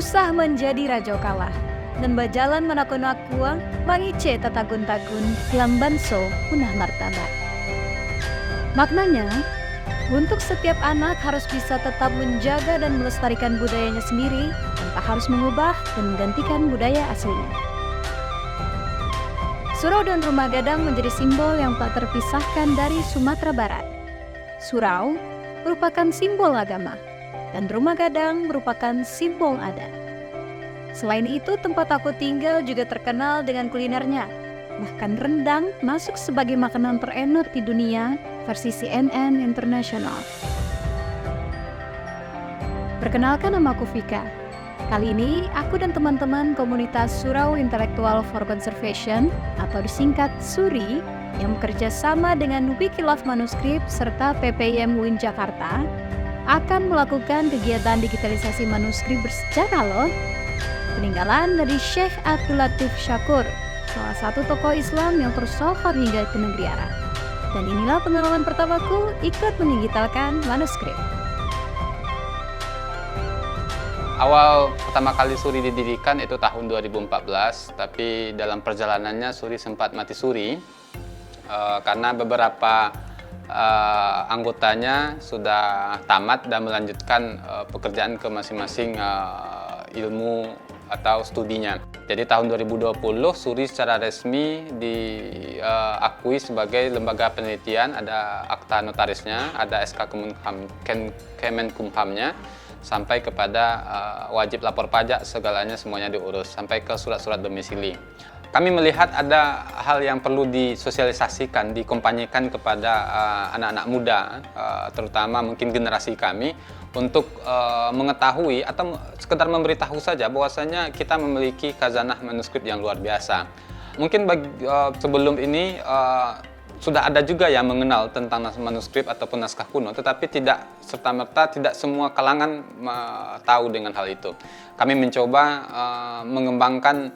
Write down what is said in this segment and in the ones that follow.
usah menjadi rajo kalah, dan bajalan menakun-nakuang, mangice tatagun-tagun, lambanso punah martabat. Maknanya, untuk setiap anak harus bisa tetap menjaga dan melestarikan budayanya sendiri tanpa harus mengubah dan menggantikan budaya aslinya. Surau dan Rumah Gadang menjadi simbol yang tak terpisahkan dari Sumatera Barat. Surau merupakan simbol agama, dan Rumah Gadang merupakan simbol adat. Selain itu, tempat aku tinggal juga terkenal dengan kulinernya. Bahkan rendang masuk sebagai makanan terenak di dunia versi CNN International. Perkenalkan, nama aku Vika. Kali ini, aku dan teman-teman komunitas Surau Intellectual for Conservation atau disingkat SURI yang bekerja sama dengan Wikilove Manuskrip serta PPIM UIN Jakarta akan melakukan kegiatan digitalisasi manuskrip bersejarah loh. Peninggalan dari Syekh Abdul Latif Syakor, salah satu tokoh Islam yang tersohor hingga ke negeri Arab. Dan inilah pengalaman pertamaku ikut mendigitalkan manuskrip. Awal pertama kali Suri didirikan itu tahun 2014, tapi dalam perjalanannya Suri sempat mati suri karena beberapa anggotanya sudah tamat dan melanjutkan pekerjaan ke masing-masing ilmu atau studinya. Jadi tahun 2020 Suri secara resmi diakui sebagai lembaga penelitian, ada akta notarisnya, ada SK Kemenkumhamnya, sampai kepada wajib lapor pajak, segalanya semuanya diurus, sampai ke surat-surat domisili. Kami melihat ada hal yang perlu disosialisasikan, dikampanyekan kepada anak-anak muda, terutama mungkin generasi kami, untuk mengetahui atau sekedar memberitahu saja bahwasanya kita memiliki khazanah manuskrip yang luar biasa. Mungkin sebelum ini sudah ada juga yang mengenal tentang manuskrip ataupun naskah kuno, tetapi tidak serta-merta tidak semua kalangan tahu dengan hal itu. Kami mencoba mengembangkan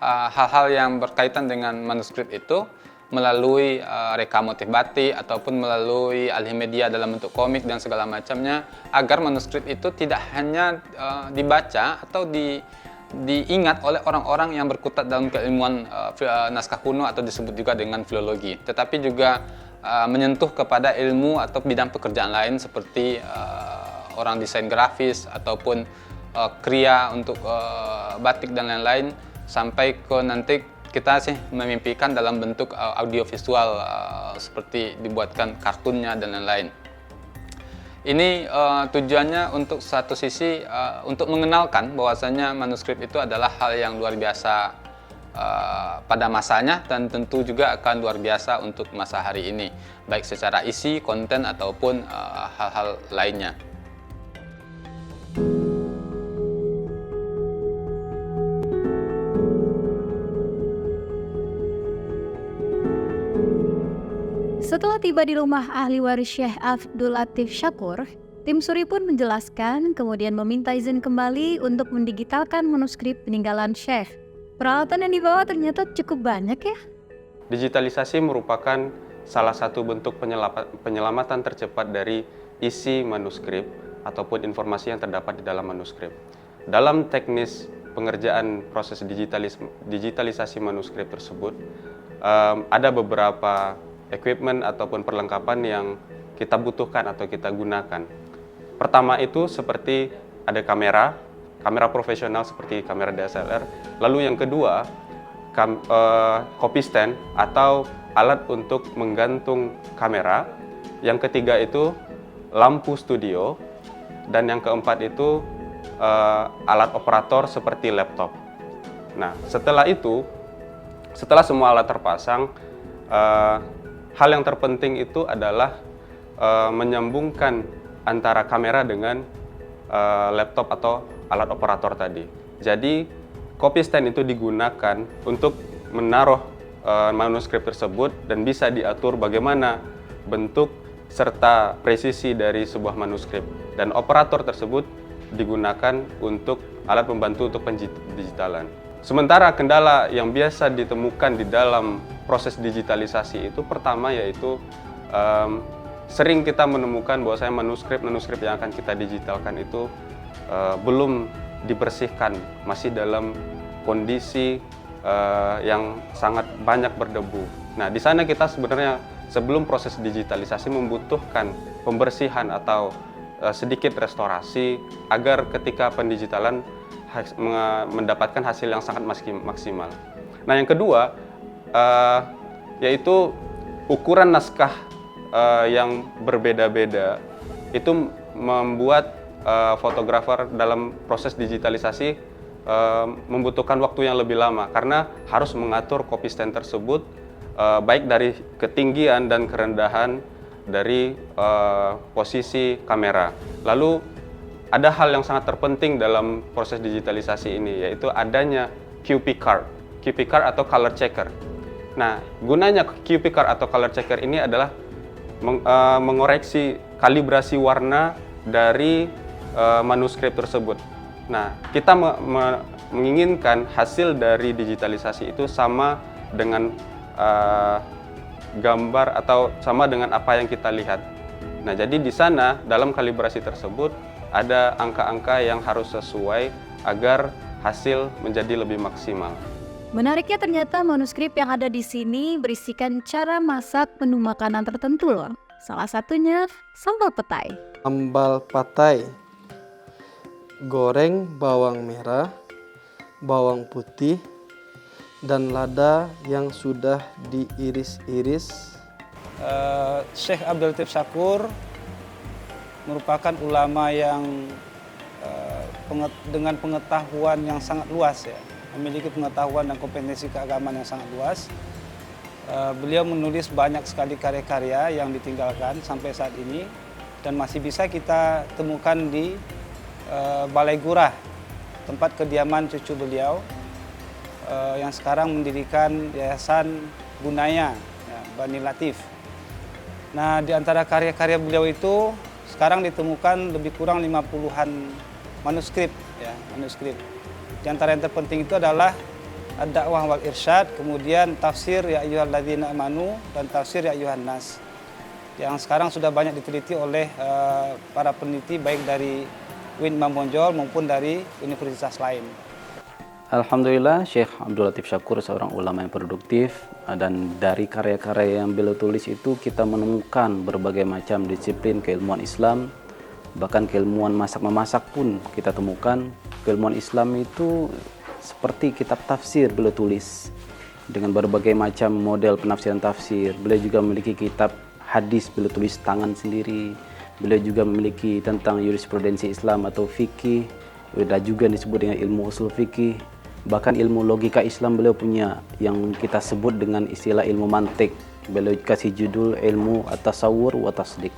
hal-hal yang berkaitan dengan manuskrip itu melalui reka motif batik ataupun melalui alih media dalam bentuk komik dan segala macamnya, agar manuskrip itu tidak hanya dibaca atau diingat oleh orang-orang yang berkutat dalam keilmuan naskah kuno atau disebut juga dengan filologi, tetapi juga menyentuh kepada ilmu atau bidang pekerjaan lain seperti orang desain grafis ataupun kriya untuk batik dan lain-lain, sampai ke nanti kita sih memimpikan dalam bentuk audiovisual seperti dibuatkan kartunnya dan lain-lain. Ini tujuannya untuk satu sisi untuk mengenalkan bahwasanya manuskrip itu adalah hal yang luar biasa pada masanya, dan tentu juga akan luar biasa untuk masa hari ini, baik secara isi, konten ataupun hal-hal lainnya. Setelah tiba di rumah ahli waris Syekh Abdul Latif Syakor, tim Suri pun menjelaskan kemudian meminta izin kembali untuk mendigitalkan manuskrip peninggalan Syekh. Peralatan yang dibawa ternyata cukup banyak ya. Digitalisasi merupakan salah satu bentuk penyelamatan tercepat dari isi manuskrip ataupun informasi yang terdapat di dalam manuskrip. Dalam teknis pengerjaan proses digitalisasi manuskrip tersebut, ada beberapa equipment ataupun perlengkapan yang kita butuhkan atau kita gunakan. Pertama itu seperti ada kamera profesional seperti kamera DSLR. Lalu yang kedua, copy stand atau alat untuk menggantung kamera. Yang ketiga itu lampu studio. Dan yang keempat itu alat operator seperti laptop. Nah, setelah semua alat terpasang, hal yang terpenting itu adalah menyambungkan antara kamera dengan laptop atau alat operator tadi. Jadi copy stand itu digunakan untuk menaruh manuskrip tersebut dan bisa diatur bagaimana bentuk serta presisi dari sebuah manuskrip. Dan operator tersebut digunakan untuk alat pembantu untuk pendigitalan. Sementara kendala yang biasa ditemukan di dalam proses digitalisasi itu pertama yaitu sering kita menemukan bahwasanya manuskrip yang akan kita digitalkan itu belum dibersihkan, masih dalam kondisi yang sangat banyak berdebu. Nah, di sana kita sebenarnya sebelum proses digitalisasi membutuhkan pembersihan atau sedikit restorasi agar ketika pendigitalan mendapatkan hasil yang sangat maksimal. Nah, yang kedua yaitu ukuran naskah yang berbeda-beda itu membuat fotografer dalam proses digitalisasi membutuhkan waktu yang lebih lama karena harus mengatur copy stand tersebut baik dari ketinggian dan kerendahan dari posisi kamera. Lalu ada hal yang sangat terpenting dalam proses digitalisasi ini, yaitu adanya QP card atau color checker. Nah, gunanya QP card atau color checker ini adalah mengoreksi kalibrasi warna dari manuskrip tersebut. Nah, kita menginginkan hasil dari digitalisasi itu sama dengan gambar atau sama dengan apa yang kita lihat. Nah, jadi di sana dalam kalibrasi tersebut ada angka-angka yang harus sesuai agar hasil menjadi lebih maksimal. Menariknya ternyata manuskrip yang ada di sini berisikan cara masak menu makanan tertentu loh. Salah satunya sambal petai. Sambal petai, goreng bawang merah, bawang putih, dan lada yang sudah diiris-iris. Syekh Abdul Latif Syakur merupakan ulama yang dengan pengetahuan yang sangat luas ya, memiliki pengetahuan dan kompetensi keagamaan yang sangat luas. Beliau menulis banyak sekali karya-karya yang ditinggalkan sampai saat ini dan masih bisa kita temukan di Balai Gurah, tempat kediaman cucu beliau yang sekarang mendirikan Yayasan Bunaya ya, Bani Latif. Nah, di antara karya-karya beliau itu sekarang ditemukan lebih kurang 50-an manuskrip ya, manuskrip. Di antara yang terpenting itu adalah Ad-Da'wah wal Irsyad, kemudian tafsir Ya Ayyuhalladzina Amanu dan tafsir Ya Ayyuhan Nas. Yang sekarang sudah banyak diteliti oleh para peneliti baik dari UIN Imam Bonjol maupun dari universitas lain. Alhamdulillah, Syekh Abdul Latif Syakur seorang ulama yang produktif, dan dari karya-karya yang beliau tulis itu kita menemukan berbagai macam disiplin keilmuan Islam, bahkan keilmuan masak-memasak pun kita temukan. Keilmuan Islam itu seperti kitab tafsir beliau tulis dengan berbagai macam model penafsiran tafsir. Beliau juga memiliki kitab hadis beliau tulis tangan sendiri. Beliau juga memiliki tentang jurisprudensi Islam atau fikih, dan juga disebut dengan ilmu usul fikih. Bahkan ilmu logika Islam beliau punya yang kita sebut dengan istilah ilmu mantik. Beliau kasih judul ilmu at-tasawwur wa tasdiq.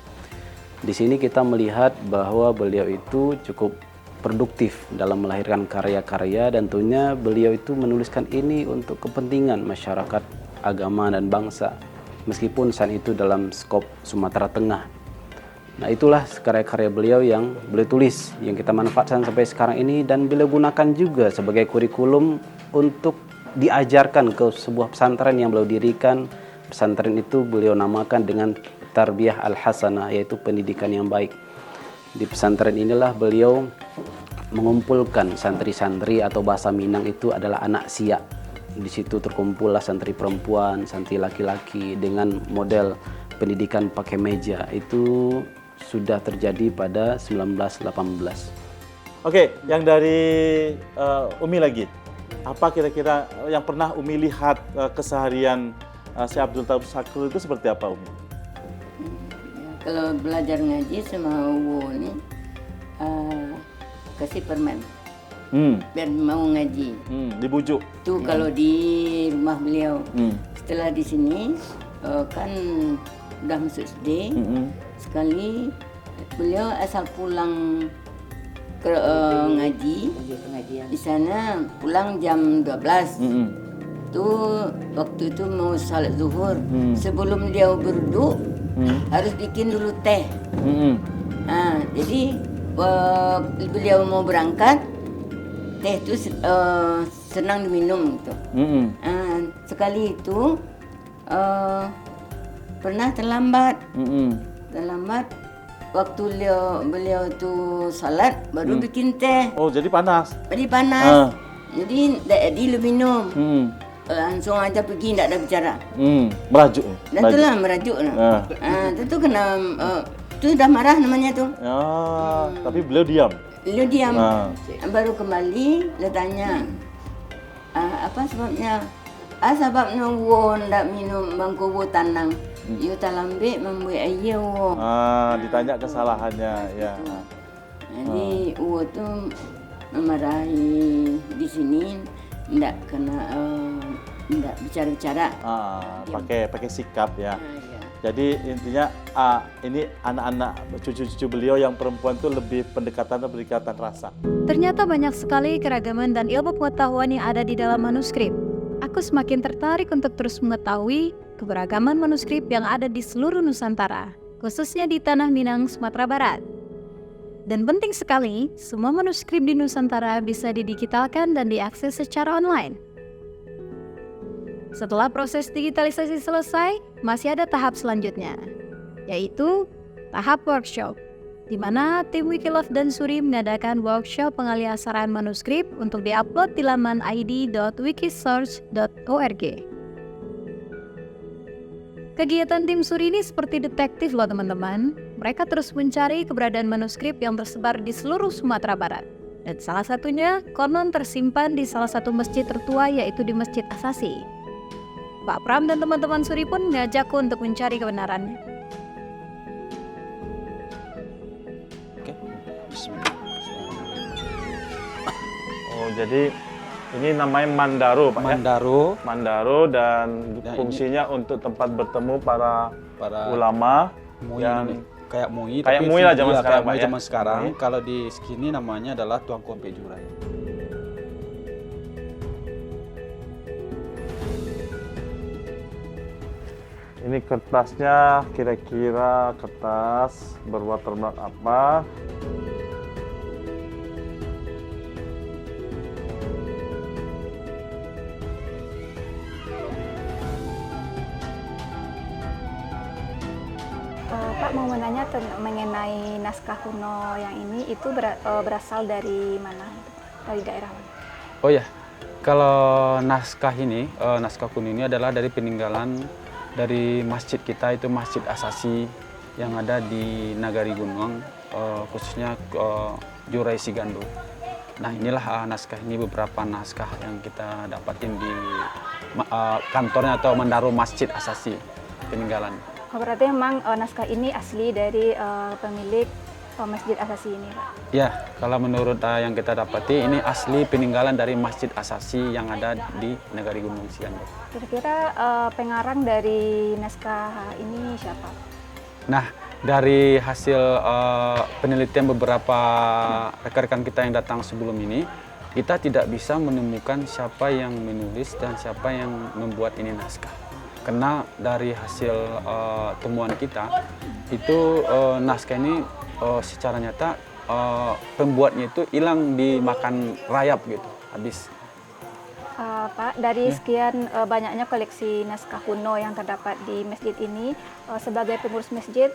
Di sini kita melihat bahwa beliau itu cukup produktif dalam melahirkan karya-karya, dan tentunya beliau itu menuliskan ini untuk kepentingan masyarakat, agama dan bangsa. Meskipun saat itu dalam skop Sumatera Tengah. Nah, itulah karya-karya beliau yang beliau tulis, yang kita manfaatkan sampai sekarang ini, dan beliau gunakan juga sebagai kurikulum untuk diajarkan ke sebuah pesantren yang beliau dirikan. Pesantren itu beliau namakan dengan Tarbiyah Al-Hasanah, yaitu pendidikan yang baik. Di pesantren inilah beliau mengumpulkan santri-santri, atau bahasa Minang itu adalah anak siak. Di situ terkumpullah santri perempuan, santri laki-laki dengan model pendidikan pakai meja. Itu sudah terjadi pada 1918. Oke, yang dari Umi lagi. Apa kira-kira yang pernah Umi lihat keseharian Syekh Abdul Latif Syakur itu seperti apa, Umi? Kalau belajar ngaji sama Uwo ini kasih permen biar mau ngaji. Dibujuk. Itu kalau di rumah beliau. Setelah di sini kan udah masuk SD. Sekali beliau asal pulang ke ngaji di sana, pulang jam 12. Tuh waktu itu mau salat zuhur. Sebelum dia berduduk harus bikin dulu teh. Nah, jadi beliau mau berangkat, teh itu senang diminum gitu. Sekali itu pernah terlambat. waktu beliau tu salat baru bikin teh. Oh, jadi panas. Jadi panas. Jadi tak adil minum. Langsung aja pergi, tak ada bicara. Merajuk. Dan itulah merajuk. Itu kena, tu dah marah namanya tu. Tapi beliau diam. Beliau diam. Baru kembali, dia tanya, apa sebabnya? Sebabnya wo ndak minum bangku wo tanang. Yo talambe membuat air wo. Ditanya kesalahannya, ya. Jadi wo tu memarahi di sini, ndak kena, ndak bicara-bicara. Pakai sikap ya. Jadi intinya ini anak-anak cucu-cucu beliau yang perempuan tuh lebih pendekatan rasa. Ternyata banyak sekali keragaman dan ilmu pengetahuan yang ada di dalam manuskrip. Aku semakin tertarik untuk terus mengetahui keberagaman manuskrip yang ada di seluruh Nusantara, khususnya di Tanah Minang, Sumatera Barat. Dan penting sekali, semua manuskrip di Nusantara bisa didigitalkan dan diakses secara online. Setelah proses digitalisasi selesai, masih ada tahap selanjutnya, yaitu tahap workshop, di mana tim Wikilove dan Suri mengadakan workshop pengaliasaran manuskrip untuk diupload di laman id.wikisource.org. Kegiatan tim Suri ini seperti detektif loh teman-teman. Mereka terus mencari keberadaan manuskrip yang tersebar di seluruh Sumatera Barat. Dan salah satunya konon tersimpan di salah satu masjid tertua, yaitu di Masjid Asasi. Pak Pram dan teman-teman Suri pun mengajakku untuk mencari kebenarannya. Oh, jadi ini namanya Mandaro, Pak Mandaro. ya? Mandaro dan fungsinya untuk tempat bertemu para ulama yang kayak MUI lah zaman sekarang, Pak, ya? zaman sekarang. Kalau di sini namanya adalah Tuanku Ampek Jurai. Ini kertasnya kira-kira kertas berwatermark apa? Pak mau menanya mengenai naskah kuno yang ini itu berasal dari mana? Dari daerah mana? Oh ya, kalau naskah ini, naskah kuno ini adalah dari peninggalan dari masjid kita, itu Masjid Asasi yang ada di Nagari Gunung, khususnya Jurai Sigando. Nah inilah naskah ini, beberapa naskah yang kita dapatin di kantornya atau Mandaro Masjid Asasi peninggalan. Berarti memang naskah ini asli dari pemilik Masjid Asasi ini, Pak? Ya, kalau menurut yang kita dapati ini asli peninggalan dari Masjid Asasi yang ada di Nagari Gunung Sigando. Kira-kira pengarang dari naskah ini siapa? Nah, dari hasil penelitian beberapa rekan-rekan kita yang datang sebelum ini, kita tidak bisa menemukan siapa yang menulis dan siapa yang membuat ini naskah. Karena dari hasil temuan kita, itu naskah ini secara nyata pembuatnya itu hilang dimakan rayap gitu, habis. Pak, dari sekian banyaknya koleksi naskah kuno yang terdapat di masjid ini, sebagai pengurus masjid,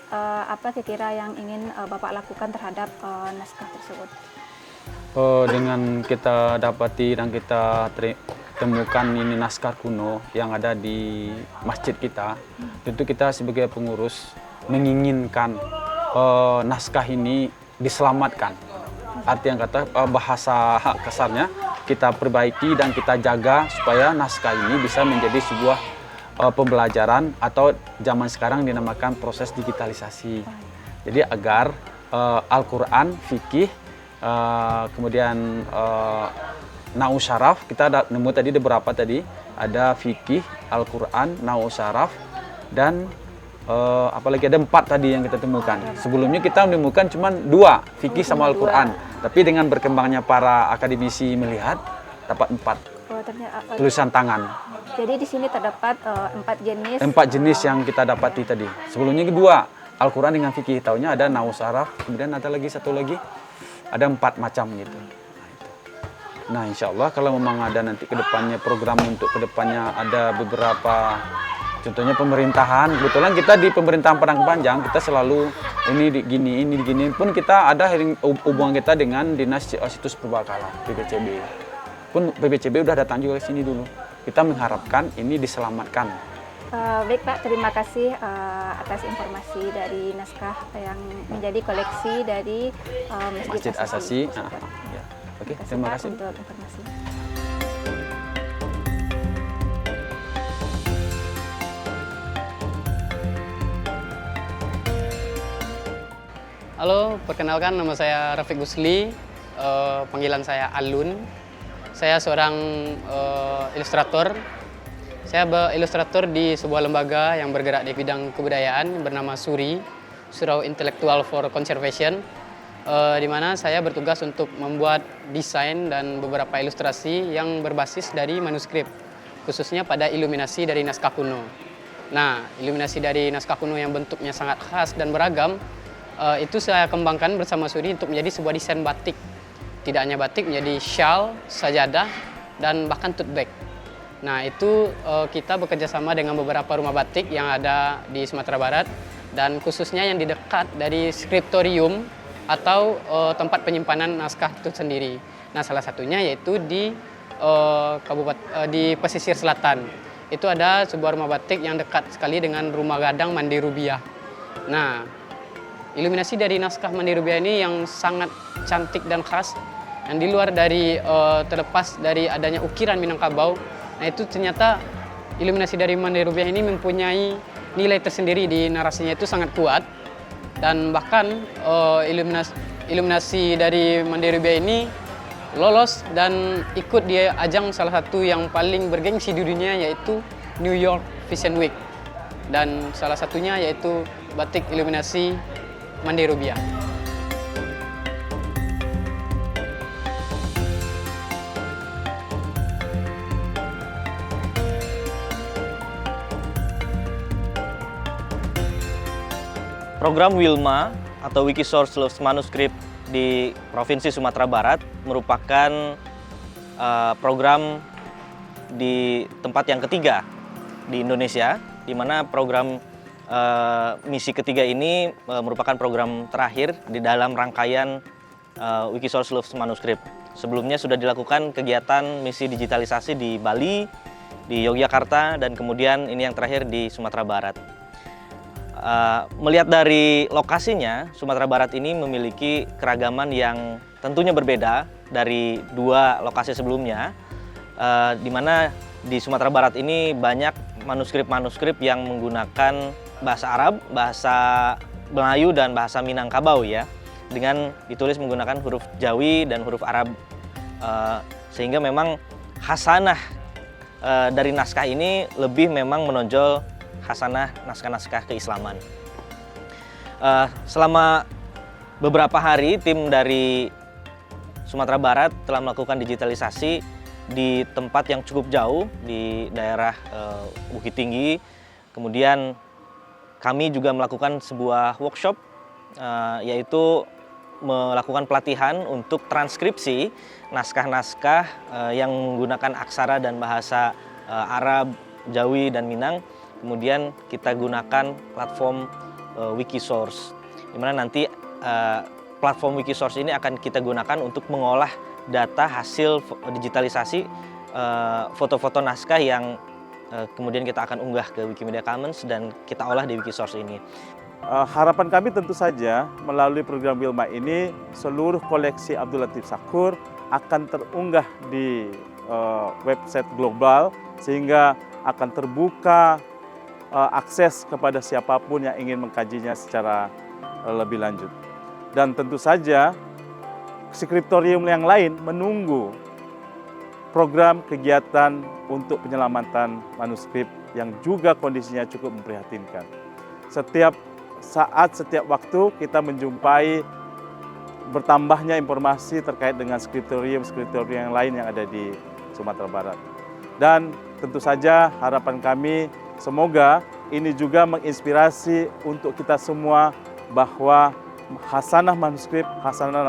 apa kira-kira yang ingin Bapak lakukan terhadap naskah tersebut? Dengan kita dapati dan kita temukan ini naskah kuno yang ada di masjid kita, tentu kita sebagai pengurus menginginkan naskah ini diselamatkan. Artinya kata bahasa kasarnya, kita perbaiki dan kita jaga supaya naskah ini bisa menjadi sebuah pembelajaran atau zaman sekarang dinamakan proses digitalisasi. Jadi agar Al-Quran, fikih, kemudian Nahwu Syaraf, kita ada nemu tadi beberapa tadi, ada fikih, Al-Quran, Nahwu Syaraf, dan apalagi ada 4 tadi yang kita temukan. Sebelumnya kita menemukan cuma 2, fikih sama Al-Quran. Tapi dengan berkembangnya para akademisi melihat, dapat 4 tulisan tangan. Jadi di sini terdapat 4 jenis. 4 jenis yang kita dapati tadi. Sebelumnya 2, Al-Quran dengan fikih. Taunya ada Nahwu Syaraf, kemudian ada lagi satu lagi, ada 4 macam gitu. Nah insya Allah kalau memang ada nanti kedepannya program untuk kedepannya ada beberapa, contohnya pemerintahan, kebetulan kita di pemerintahan Padang Panjang kita selalu ini gini pun kita ada hubungan kita dengan Dinas Situs Purbakala PPCB. Pun PPCB udah datang juga ke sini dulu. Kita mengharapkan ini diselamatkan. Baik Pak, terima kasih atas informasi dari naskah yang menjadi koleksi dari Masjid Asasi. Ya. Oke, terima kasih untuk informasi. Halo, perkenalkan nama saya Rafiq Gusli, panggilan saya Alun. Saya seorang ilustrator. Saya ilustrator di sebuah lembaga yang bergerak di bidang kebudayaan bernama SURI, Surau Intellectual for Conservation, di mana saya bertugas untuk membuat desain dan beberapa ilustrasi yang berbasis dari manuskrip, khususnya pada iluminasi dari naskah kuno. Nah, iluminasi dari naskah kuno yang bentuknya sangat khas dan beragam, itu saya kembangkan bersama SURI untuk menjadi sebuah desain batik. Tidak hanya batik, menjadi shawl, sajadah, dan bahkan tote bag. Nah, itu kita bekerja sama dengan beberapa rumah batik yang ada di Sumatera Barat, dan khususnya yang di dekat dari skriptorium atau tempat penyimpanan naskah itu sendiri. Nah, salah satunya yaitu di di pesisir selatan. Itu ada sebuah rumah batik yang dekat sekali dengan rumah gadang Mandi Rubiah. Nah, iluminasi dari naskah Mandi Rubiah ini yang sangat cantik dan khas, yang di luar dari terlepas dari adanya ukiran Minangkabau. Nah, itu ternyata iluminasi dari Mandi Rubiah ini mempunyai nilai tersendiri, di narasinya itu sangat kuat, dan bahkan iluminasi dari Mandi Rubiah ini lolos dan ikut di ajang salah satu yang paling bergengsi di dunia, yaitu New York Fashion Week, dan salah satunya yaitu batik iluminasi Mandi Rubiah. Program Wilma atau Wikisource Lost Manuscript di Provinsi Sumatera Barat merupakan program di tempat yang ketiga di Indonesia, di mana program misi ketiga ini merupakan program terakhir di dalam rangkaian Wikisource Lost Manuscript. Sebelumnya sudah dilakukan kegiatan misi digitalisasi di Bali, di Yogyakarta, dan kemudian ini yang terakhir di Sumatera Barat. Melihat dari lokasinya, Sumatera Barat ini memiliki keragaman yang tentunya berbeda dari dua lokasi sebelumnya, di mana di Sumatera Barat ini banyak manuskrip-manuskrip yang menggunakan bahasa Arab, bahasa Melayu, dan bahasa Minangkabau ya, dengan ditulis menggunakan huruf Jawi dan huruf Arab, sehingga memang khasanah dari naskah ini lebih memang menonjol khasanah naskah-naskah keislaman. Selama beberapa hari, tim dari Sumatera Barat telah melakukan digitalisasi di tempat yang cukup jauh di daerah Bukit Tinggi. Kemudian kami juga melakukan sebuah workshop, yaitu melakukan pelatihan untuk transkripsi naskah-naskah yang menggunakan aksara dan bahasa Arab, Jawi, dan Minang. Kemudian kita gunakan platform Wikisource, di mana nanti platform Wikisource ini akan kita gunakan untuk mengolah data hasil digitalisasi foto-foto naskah yang kemudian kita akan unggah ke Wikimedia Commons dan kita olah di Wikisource ini. Harapan kami tentu saja melalui program Wilma ini seluruh koleksi Abdul Latif Shakur akan terunggah di website global, sehingga akan terbuka akses kepada siapapun yang ingin mengkajinya secara lebih lanjut. Dan tentu saja skriptorium yang lain menunggu program kegiatan untuk penyelamatan manuskrip yang juga kondisinya cukup memprihatinkan. Setiap saat, setiap waktu kita menjumpai bertambahnya informasi terkait dengan skriptorium yang lain yang ada di Sumatera Barat. Dan tentu saja harapan kami semoga ini juga menginspirasi untuk kita semua bahwa khasanah manuskrip, khasanah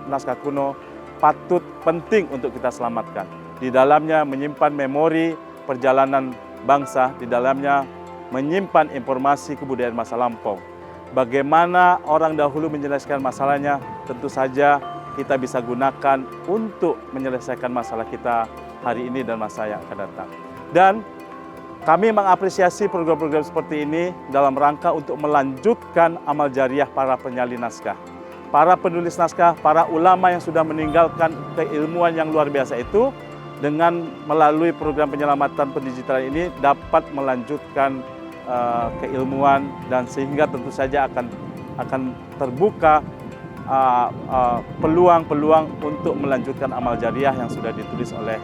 naskah kuno patut penting untuk kita selamatkan. Di dalamnya menyimpan memori perjalanan bangsa, di dalamnya menyimpan informasi kebudayaan masa lampau. bagaimana orang dahulu menyelesaikan masalahnya, tentu saja kita bisa gunakan untuk menyelesaikan masalah kita hari ini dan masa yang akan datang. Dan kami mengapresiasi program-program seperti ini dalam rangka untuk melanjutkan amal jariah para penyalin naskah. Para penulis naskah, para ulama yang sudah meninggalkan keilmuan yang luar biasa itu, dengan melalui program penyelamatan pendigitalan ini dapat melanjutkan keilmuan, dan sehingga tentu saja akan terbuka peluang-peluang untuk melanjutkan amal jariah yang sudah ditulis oleh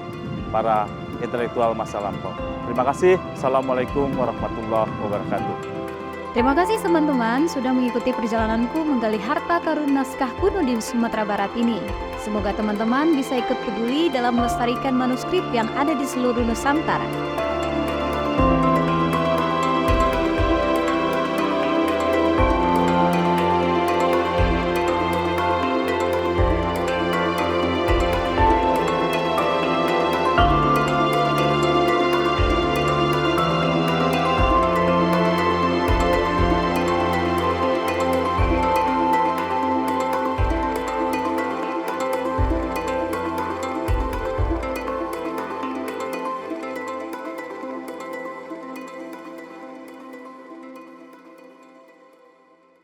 para intelektual masa lampau. Terima kasih. Assalamualaikum warahmatullahi wabarakatuh. Terima kasih teman-teman sudah mengikuti perjalananku menggali harta karun naskah kuno di Sumatera Barat ini. Semoga teman-teman bisa ikut peduli dalam melestarikan manuskrip yang ada di seluruh Nusantara.